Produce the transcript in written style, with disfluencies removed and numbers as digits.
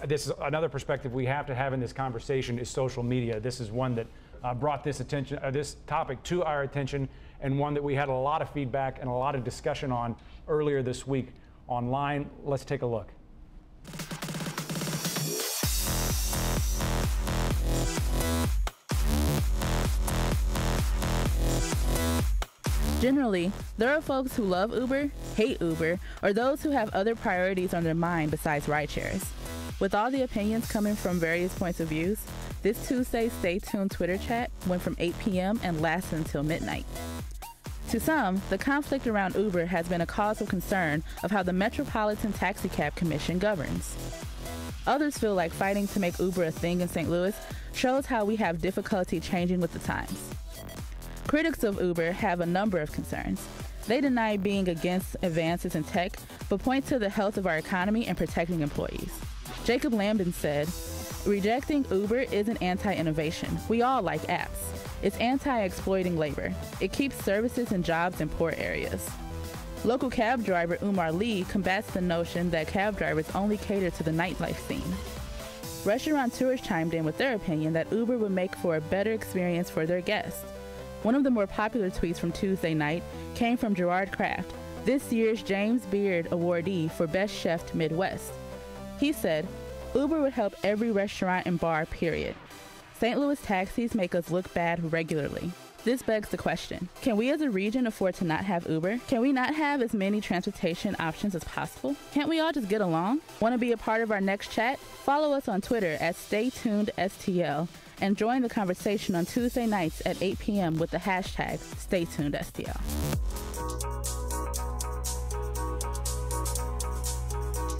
this is another perspective we have to have in this conversation is social media. This is one that brought this topic to our attention, and one that we had a lot of feedback and a lot of discussion on earlier this week online. Let's take a look. Generally, there are folks who love Uber, hate Uber, or those who have other priorities on their mind besides rideshares. With all the opinions coming from various points of views, this Tuesday's Stay Tuned Twitter chat went from 8 p.m. and lasted until midnight. To some, the conflict around Uber has been a cause of concern of how the Metropolitan Taxicab Commission governs. Others feel like fighting to make Uber a thing in St. Louis shows how we have difficulty changing with the times. Critics of Uber have a number of concerns. They deny being against advances in tech, but point to the health of our economy and protecting employees. Jacob Lambden said, "Rejecting Uber isn't anti-innovation. We all like apps. It's anti-exploiting labor. It keeps services and jobs in poor areas." Local cab driver Umar Lee combats the notion that cab drivers only cater to the nightlife scene. Restaurateurs chimed in with their opinion that Uber would make for a better experience for their guests. One of the more popular tweets from Tuesday night came from Gerard Kraft, this year's James Beard awardee for Best Chef Midwest. He said, "Uber would help every restaurant and bar, period. St. Louis taxis make us look bad regularly." This begs the question, can we as a region afford to not have Uber? Can we not have as many transportation options as possible? Can't we all just get along? Want to be a part of our next chat? Follow us on Twitter at StayTunedSTL and join the conversation on Tuesday nights at 8 p.m. with the hashtag StayTunedSTL.